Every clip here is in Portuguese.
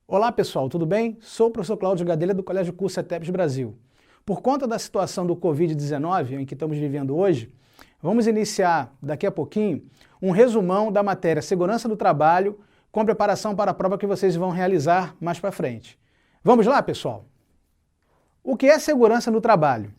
Olá pessoal, tudo bem? Sou o professor Cláudio Gadelha do Colégio Curso ETEPS Brasil. Por conta da situação do Covid-19 em que estamos vivendo hoje, vamos iniciar daqui a pouquinho um resumão da matéria Segurança do Trabalho com preparação para a prova que vocês vão realizar mais para frente. Vamos lá, pessoal? O que é segurança no trabalho?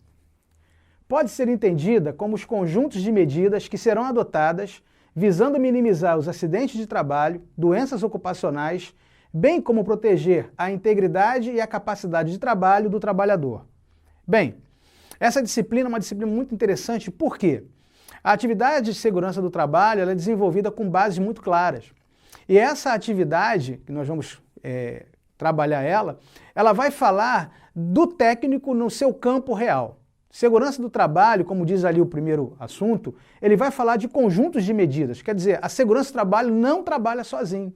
Pode ser entendida como os conjuntos de medidas que serão adotadas visando minimizar os acidentes de trabalho, doenças ocupacionais, bem como proteger a integridade e a capacidade de trabalho do trabalhador. Bem, essa disciplina é uma disciplina muito interessante, por quê? A atividade de segurança do trabalho ela é desenvolvida com bases muito claras. E essa atividade, que nós vamos trabalhar ela vai falar do técnico no seu campo real. Segurança do trabalho, como diz ali o primeiro assunto, ele vai falar de conjuntos de medidas. Quer dizer, a segurança do trabalho não trabalha sozinho.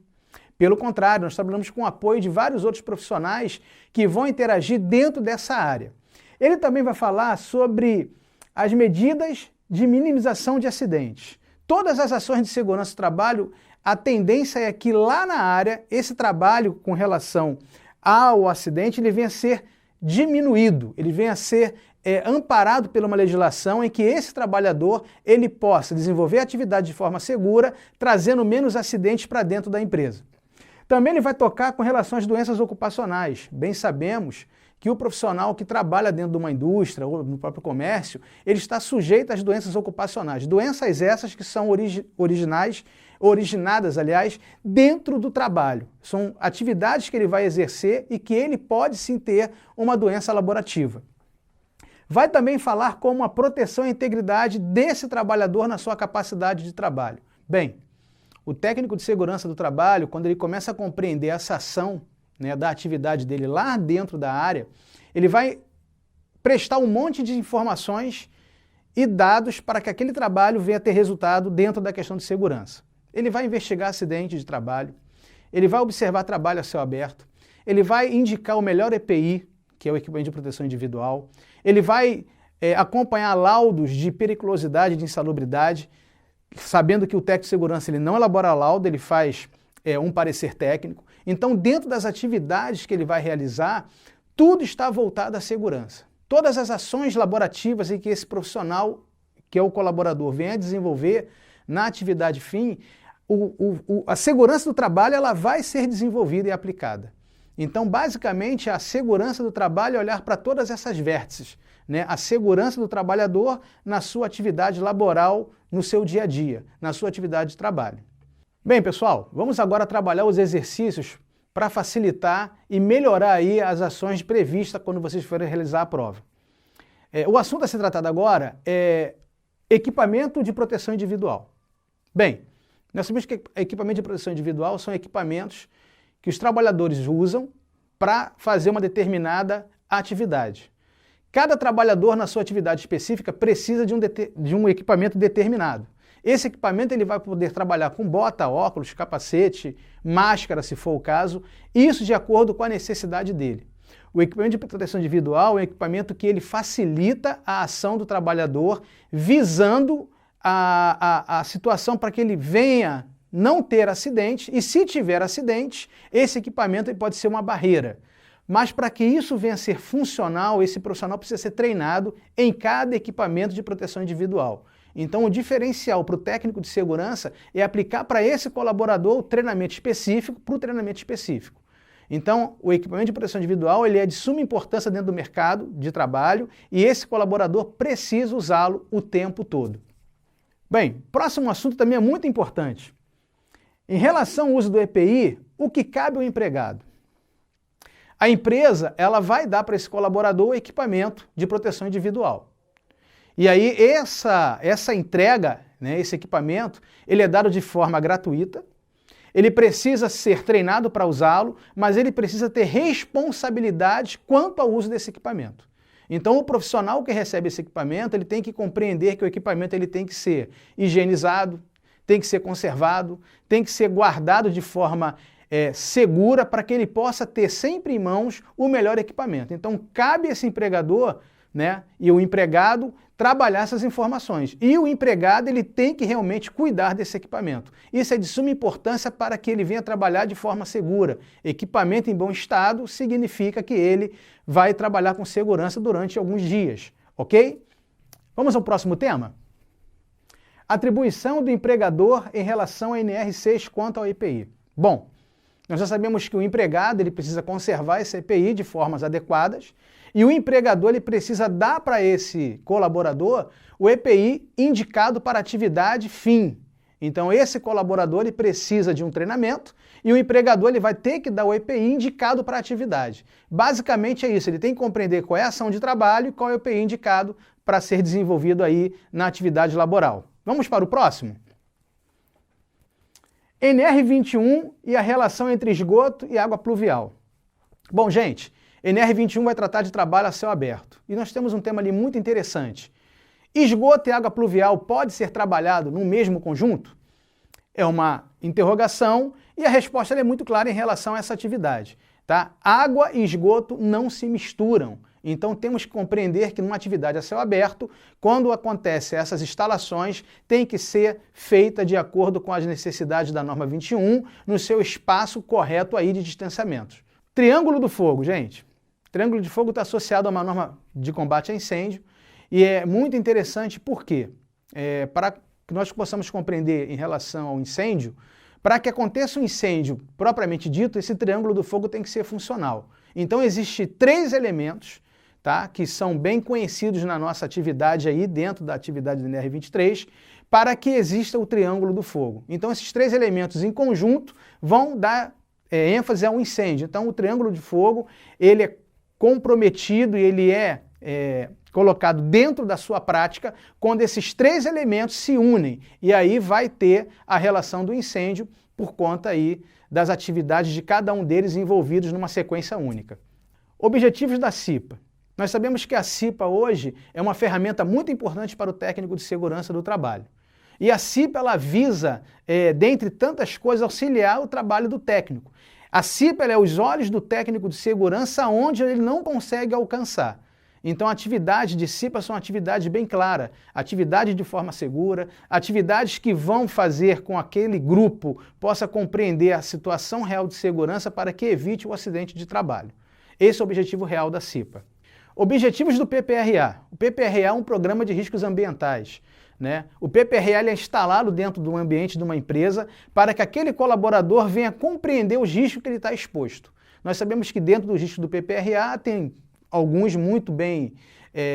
Pelo contrário, nós trabalhamos com o apoio de vários outros profissionais que vão interagir dentro dessa área. Ele também vai falar sobre as medidas de minimização de acidentes. Todas as ações de segurança do trabalho, a tendência é que lá na área, esse trabalho com relação ao acidente, ele venha a ser diminuído, ele venha a ser amparado por uma legislação em que esse trabalhador ele possa desenvolver a atividade de forma segura, trazendo menos acidentes para dentro da empresa. Também ele vai tocar com relação às doenças ocupacionais. Bem sabemos que o profissional que trabalha dentro de uma indústria ou no próprio comércio, ele está sujeito às doenças ocupacionais. Doenças essas que são originadas, aliás, dentro do trabalho. São atividades que ele vai exercer e que ele pode sim ter uma doença laborativa. Vai também falar como a proteção e integridade desse trabalhador na sua capacidade de trabalho. Bem, o técnico de segurança do trabalho, quando ele começa a compreender essa ação da atividade dele lá dentro da área, ele vai prestar um monte de informações e dados para que aquele trabalho venha a ter resultado dentro da questão de segurança. Ele vai investigar acidentes de trabalho, ele vai observar trabalho a céu aberto, ele vai indicar o melhor EPI, que é o equipamento de proteção individual, ele vai acompanhar laudos de periculosidade, de insalubridade, sabendo que o técnico de segurança ele não elabora laudo, ele faz um parecer técnico. Então, dentro das atividades que ele vai realizar, tudo está voltado à segurança. Todas as ações laborativas em que esse profissional, que é o colaborador, vem a desenvolver na atividade fim, a segurança do trabalho ela vai ser desenvolvida e aplicada. Então, basicamente, a segurança do trabalho é olhar para todas essas vértices, a segurança do trabalhador na sua atividade laboral, no seu dia a dia, na sua atividade de trabalho. Bem, pessoal, vamos agora trabalhar os exercícios para facilitar e melhorar aí as ações previstas quando vocês forem realizar a prova. O assunto a ser tratado agora é equipamento de proteção individual. Bem, nós sabemos que equipamento de proteção individual são equipamentos que os trabalhadores usam para fazer uma determinada atividade. Cada trabalhador na sua atividade específica precisa de um equipamento determinado. Esse equipamento ele vai poder trabalhar com bota, óculos, capacete, máscara, se for o caso, isso de acordo com a necessidade dele. O equipamento de proteção individual é um equipamento que ele facilita a ação do trabalhador, visando a situação para que ele venha não ter acidente, e se tiver acidente, esse equipamento ele pode ser uma barreira. Mas para que isso venha a ser funcional, esse profissional precisa ser treinado em cada equipamento de proteção individual. Então o diferencial para o técnico de segurança é aplicar para esse colaborador o treinamento específico para o treinamento específico. Então o equipamento de proteção individual ele é de suma importância dentro do mercado de trabalho e esse colaborador precisa usá-lo o tempo todo. Bem, próximo assunto também é muito importante. Em relação ao uso do EPI, o que cabe ao empregado? A empresa ela vai dar para esse colaborador o equipamento de proteção individual. E aí essa entrega, esse equipamento, ele é dado de forma gratuita, ele precisa ser treinado para usá-lo, mas ele precisa ter responsabilidade quanto ao uso desse equipamento. Então o profissional que recebe esse equipamento, ele tem que compreender que o equipamento ele tem que ser higienizado, tem que ser conservado, tem que ser guardado de forma segura para que ele possa ter sempre em mãos o melhor equipamento. Então cabe a esse empregador né, e o empregado trabalhar essas informações. E o empregado ele tem que realmente cuidar desse equipamento. Isso é de suma importância para que ele venha trabalhar de forma segura. Equipamento em bom estado significa que ele vai trabalhar com segurança durante alguns dias, ok? Vamos ao próximo tema? Atribuição do empregador em relação à NR6 quanto ao EPI. Bom, nós já sabemos que o empregado ele precisa conservar esse EPI de formas adequadas e o empregador ele precisa dar para esse colaborador o EPI indicado para atividade fim. Então esse colaborador ele precisa de um treinamento e o empregador ele vai ter que dar o EPI indicado para a atividade. Basicamente é isso, ele tem que compreender qual é a ação de trabalho e qual é o EPI indicado para ser desenvolvido aí na atividade laboral. Vamos para o próximo? NR21 e a relação entre esgoto e água pluvial. Bom, gente, NR21 vai tratar de trabalho a céu aberto. E nós temos um tema ali muito interessante. Esgoto e água pluvial pode ser trabalhado no mesmo conjunto? É uma interrogação e a resposta é muito clara em relação a essa atividade. Tá? Água e esgoto não se misturam. Então temos que compreender que numa atividade a céu aberto, quando acontecem essas instalações, tem que ser feita de acordo com as necessidades da norma 21, no seu espaço correto aí de distanciamentos. Triângulo do fogo, gente. Triângulo de fogo está associado a uma norma de combate a incêndio e é muito interessante porque, para que nós possamos compreender em relação ao incêndio, para que aconteça um incêndio propriamente dito, esse triângulo do fogo tem que ser funcional. Então existem 3 elementos, tá, que são bem conhecidos na nossa atividade aí, dentro da atividade do NR23, para que exista o triângulo do fogo. Então esses 3 elementos em conjunto vão dar ênfase ao incêndio. Então o triângulo de fogo, ele é comprometido e ele é colocado dentro da sua prática quando esses 3 elementos se unem. E aí vai ter a relação do incêndio por conta aí das atividades de cada um deles envolvidos numa sequência única. Objetivos da CIPA. Nós sabemos que a CIPA hoje é uma ferramenta muito importante para o técnico de segurança do trabalho. E a CIPA ela visa, dentre tantas coisas, auxiliar o trabalho do técnico. A CIPA ela é os olhos do técnico de segurança onde ele não consegue alcançar. Então, atividades de CIPA são atividades bem claras, atividades de forma segura, atividades que vão fazer com que aquele grupo possa compreender a situação real de segurança para que evite o acidente de trabalho. Esse é o objetivo real da CIPA. Objetivos do PPRA. O PPRA é um programa de riscos ambientais, né? O PPRA ele é instalado dentro do ambiente de uma empresa para que aquele colaborador venha compreender os riscos que ele está exposto. Nós sabemos que dentro dos riscos do PPRA tem alguns muito bem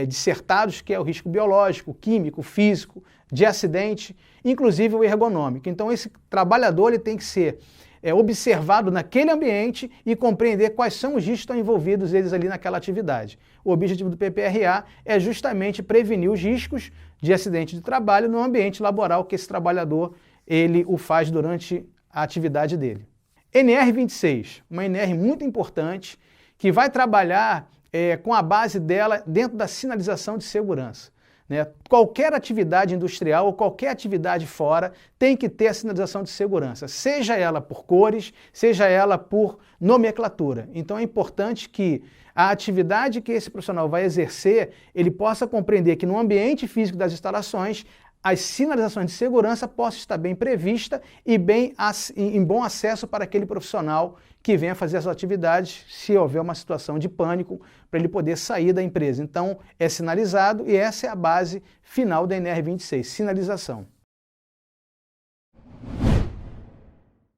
dissertados, que é o risco biológico, químico, físico, de acidente, inclusive o ergonômico. Então esse trabalhador ele tem que ser observado naquele ambiente e compreender quais são os riscos que estão envolvidos eles ali naquela atividade. O objetivo do PPRA é justamente prevenir os riscos de acidente de trabalho no ambiente laboral que esse trabalhador ele o faz durante a atividade dele. NR26, uma NR muito importante que vai trabalhar com a base dela dentro da sinalização de segurança. Né? Qualquer atividade industrial ou qualquer atividade fora tem que ter a sinalização de segurança, seja ela por cores, seja ela por nomenclatura. Então é importante que a atividade que esse profissional vai exercer, ele possa compreender que no ambiente físico das instalações, as sinalizações de segurança possam estar bem previstas e em bom acesso para aquele profissional que venha fazer as atividades se houver uma situação de pânico para ele poder sair da empresa. Então é sinalizado e essa é a base final da NR26, sinalização.